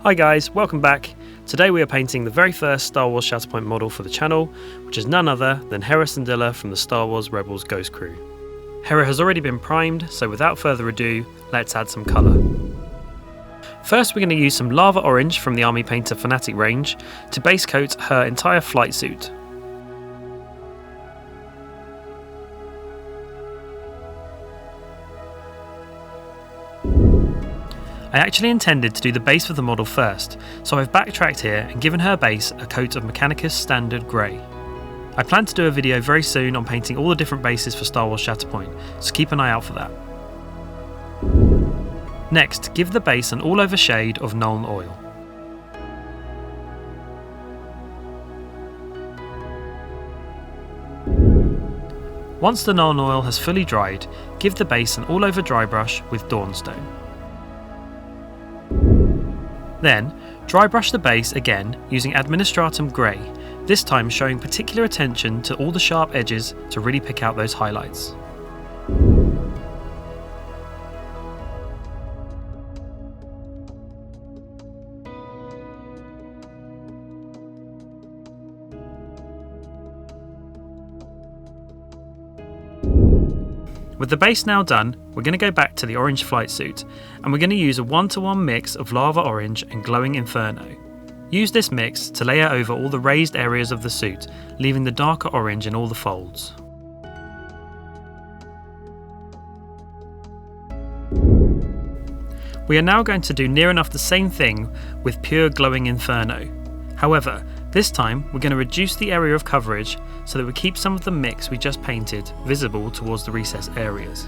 Hi guys, welcome back. Today we are painting the very first Star Wars Shatterpoint model for the channel, which is none other than Hera Syndulla from the Star Wars Rebels Ghost Crew. Hera has already been primed, so without further ado, let's add some colour. First we're going to use some Lava Orange from the Army Painter Fanatic range to base coat her entire flight suit. I actually intended to do the base of the model first, so I've backtracked here and given her base a coat of Mechanicus Standard Grey. I plan to do a video very soon on painting all the different bases for Star Wars Shatterpoint, so keep an eye out for that. Next, give the base an all-over shade of Nuln Oil. Once the Nuln Oil has fully dried, give the base an all-over dry brush with Dawnstone. Then, dry brush the base again using Administratum Grey, this time showing particular attention to all the sharp edges to really pick out those highlights. With the base now done, we're going to go back to the orange flight suit, and we're going to use a 1-to-1 mix of Lava Orange and Glowing Inferno. Use this mix to layer over all the raised areas of the suit, leaving the darker orange in all the folds. We are now going to do near enough the same thing with pure Glowing Inferno. However, this time we're going to reduce the area of coverage so that we keep some of the mix we just painted visible towards the recess areas.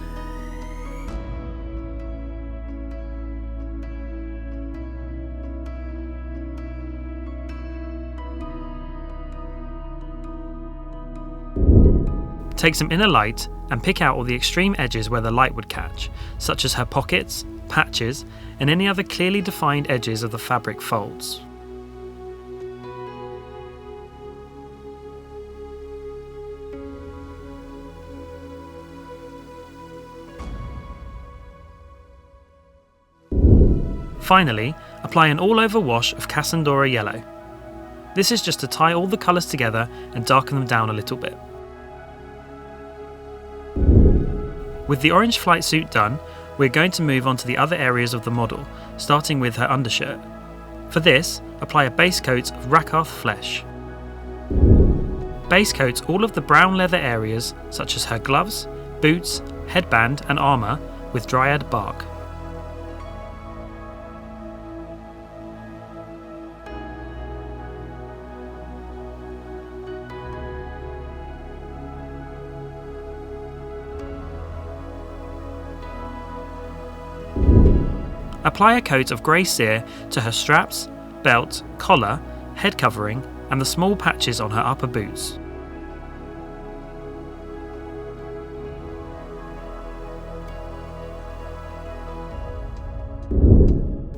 Take some inner light and pick out all the extreme edges where the light would catch, such as her pockets, patches, and any other clearly defined edges of the fabric folds. Finally, apply an all-over wash of Cassandora yellow. This is just to tie all the colours together and darken them down a little bit. With the orange flight suit done, we're going to move on to the other areas of the model, starting with her undershirt. For this, apply a base coat of Rakarth flesh. Base coat all of the brown leather areas, such as her gloves, boots, headband and armour, with Dryad bark. Apply a coat of grey Seer to her straps, belt, collar, head covering and the small patches on her upper boots.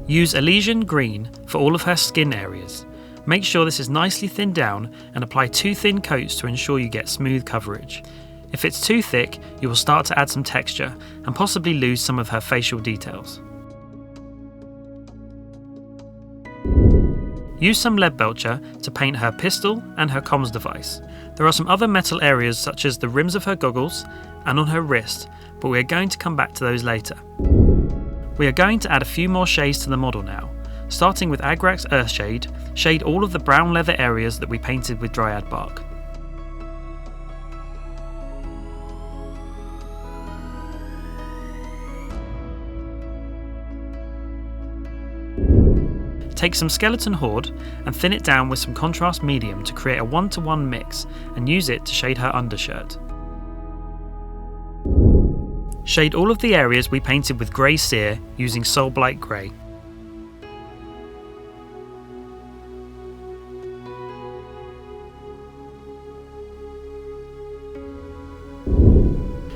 Use Elysian green for all of her skin areas. Make sure this is nicely thinned down and apply 2 thin coats to ensure you get smooth coverage. If it's too thick, you will start to add some texture and possibly lose some of her facial details. Use some Leadbelcher to paint her pistol and her comms device. There are some other metal areas such as the rims of her goggles and on her wrist, but we are going to come back to those later. We are going to add a few more shades to the model now. Starting with Agrax Earthshade, shade all of the brown leather areas that we painted with Dryad bark. Take some Skeleton Horde and thin it down with some contrast medium to create a 1-to-1 mix and use it to shade her undershirt. Shade all of the areas we painted with grey Seer using Soulblight Grey.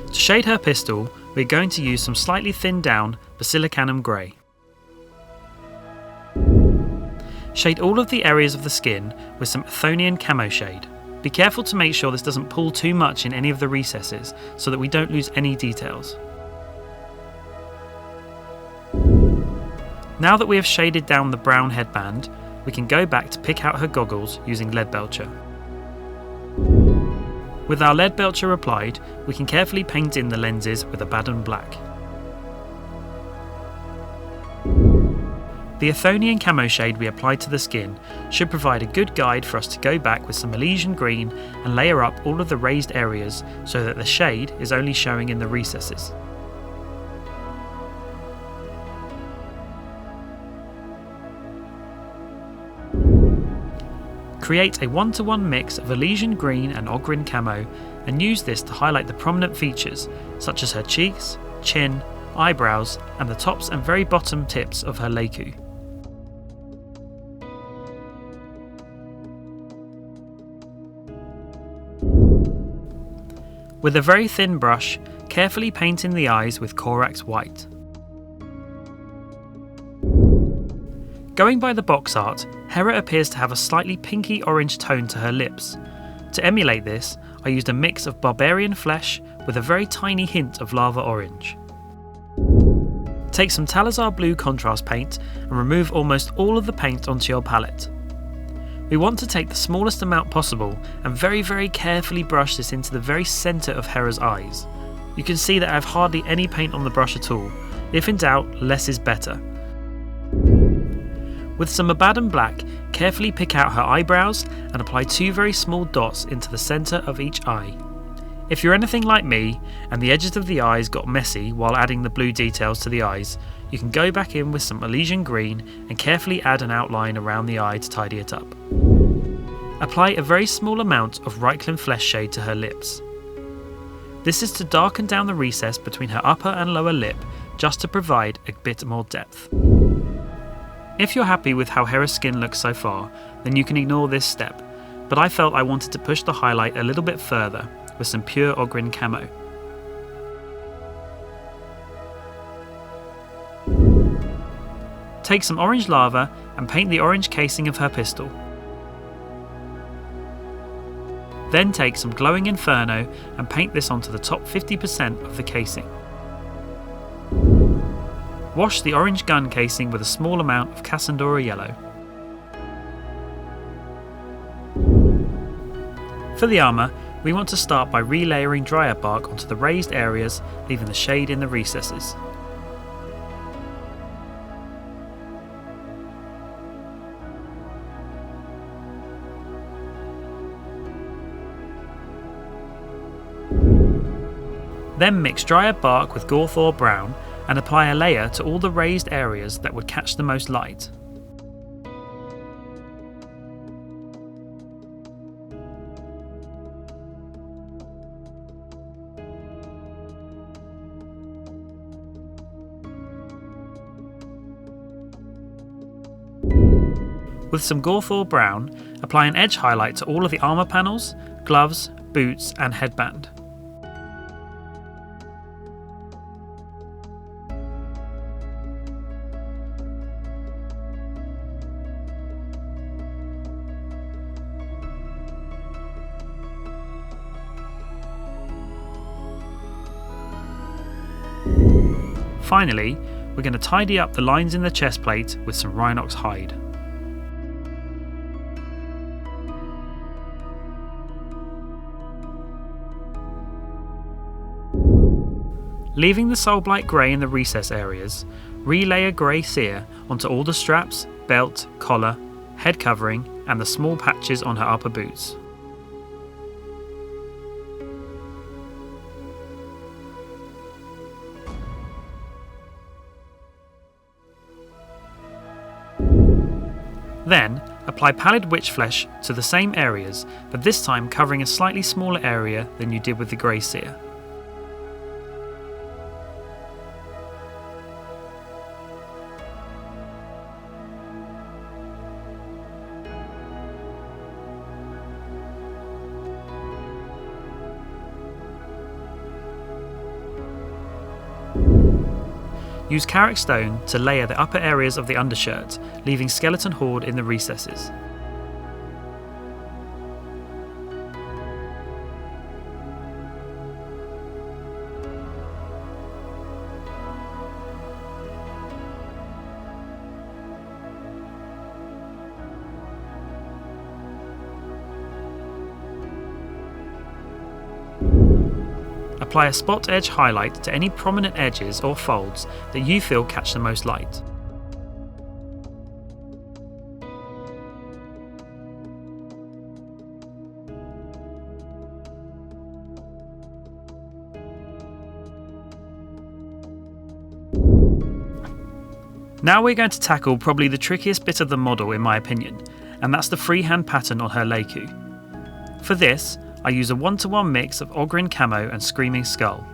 To shade her pistol, we're going to use some slightly thinned down Basilicanum Grey. Shade all of the areas of the skin with some Athonian Camoshade. Be careful to make sure this doesn't pull too much in any of the recesses so that we don't lose any details. Now that we have shaded down the brown headband, we can go back to pick out her goggles using Leadbelcher. With our Leadbelcher applied, we can carefully paint in the lenses with Abaddon black. The Athonian Camoshade we applied to the skin should provide a good guide for us to go back with some Elysian green and layer up all of the raised areas so that the shade is only showing in the recesses. Create a 1-to-1 mix of Elysian green and Ogryn camo and use this to highlight the prominent features such as her cheeks, chin, eyebrows and the tops and very bottom tips of her leiku. With a very thin brush, carefully paint in the eyes with Corax white. Going by the box art, Hera appears to have a slightly pinky orange tone to her lips. To emulate this, I used a mix of barbarian flesh with a very tiny hint of lava orange. Take some Talazar blue contrast paint and remove almost all of the paint onto your palette. We want to take the smallest amount possible and very carefully brush this into the very centre of Hera's eyes. You can see that I have hardly any paint on the brush at all. If in doubt, less is better. With some Abaddon black, carefully pick out her eyebrows and apply 2 very small dots into the centre of each eye. If you're anything like me and the edges of the eyes got messy while adding the blue details to the eyes, you can go back in with some Elysian green and carefully add an outline around the eye to tidy it up. Apply a very small amount of Reikland Fleshshade to her lips. This is to darken down the recess between her upper and lower lip just to provide a bit more depth. If you're happy with how Hera's skin looks so far, then you can ignore this step, but I felt I wanted to push the highlight a little bit further with some pure Ogryn camo. Take some orange lava and paint the orange casing of her pistol. Then take some glowing inferno and paint this onto the top 50% of the casing. Wash the orange gun casing with a small amount of Cassandora yellow. For the armour, we want to start by relayering Dryad bark onto the raised areas, leaving the shade in the recesses. Then mix Dryad bark with Gorthor brown and apply a layer to all the raised areas that would catch the most light. With some Gorthor brown, apply an edge highlight to all of the armour panels, gloves, boots and headband. Finally, we're going to tidy up the lines in the chest plate with some Rhinox hide. Leaving the Soulblight grey in the recess areas, relayer grey Seer onto all the straps, belt, collar, head covering and the small patches on her upper boots. Then, apply Palid Wytch flesh to the same areas, but this time covering a slightly smaller area than you did with the grey Seer. Use Karak stone to layer the upper areas of the undershirt, leaving skeleton Horde in the recesses. apply a spot edge highlight to any prominent edges or folds that you feel catch the most light. Now we're going to tackle probably the trickiest bit of the model in my opinion, and that's the freehand pattern on her Leiku. For this, I use a 1-to-1 mix of Ogryn Camo and Screaming Skull.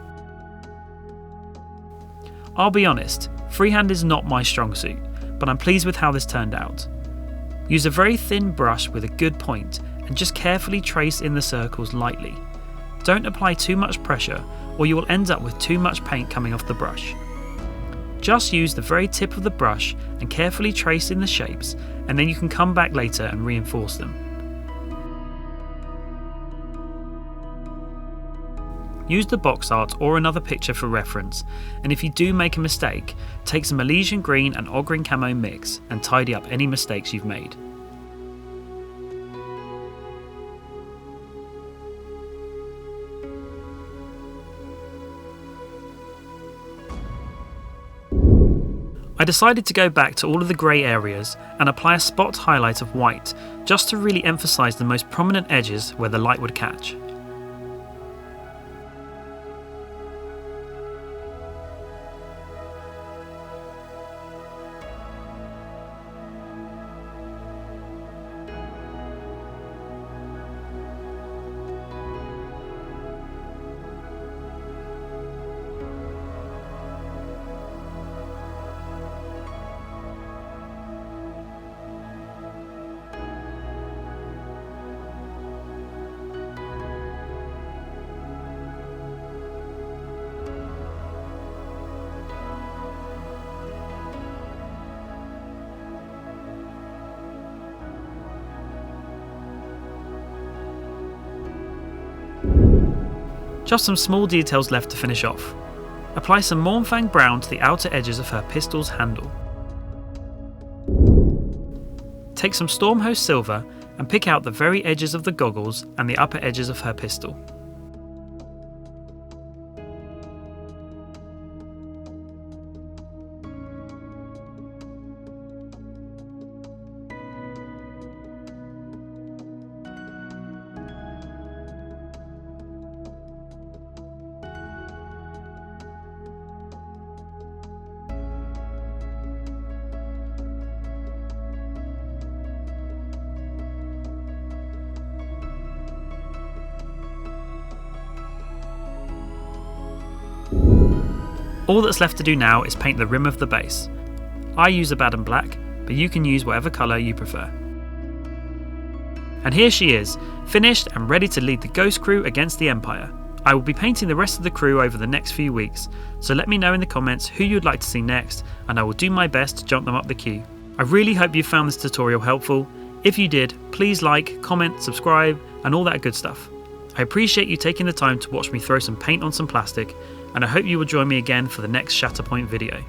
I'll be honest, freehand is not my strong suit, but I'm pleased with how this turned out. Use a very thin brush with a good point and just carefully trace in the circles lightly. Don't apply too much pressure or you will end up with too much paint coming off the brush. Just use the very tip of the brush and carefully trace in the shapes, and then you can come back later and reinforce them. Use the box art or another picture for reference, and if you do make a mistake, take some Elysian green and Ogryn Camo mix and tidy up any mistakes you've made. I decided to go back to all of the grey areas and apply a spot highlight of white, just to really emphasise the most prominent edges where the light would catch. Just some small details left to finish off. Apply some Mournfang brown to the outer edges of her pistol's handle. Take some Stormhost silver and pick out the very edges of the goggles and the upper edges of her pistol. All that's left to do now is paint the rim of the base. I use Abaddon black, but you can use whatever colour you prefer. And here she is, finished and ready to lead the Ghost crew against the Empire. I will be painting the rest of the crew over the next few weeks, so let me know in the comments who you'd like to see next, and I will do my best to jump them up the queue. I really hope you found this tutorial helpful. If you did, please like, comment, subscribe, and all that good stuff. I appreciate you taking the time to watch me throw some paint on some plastic, and I hope you will join me again for the next Shatterpoint video.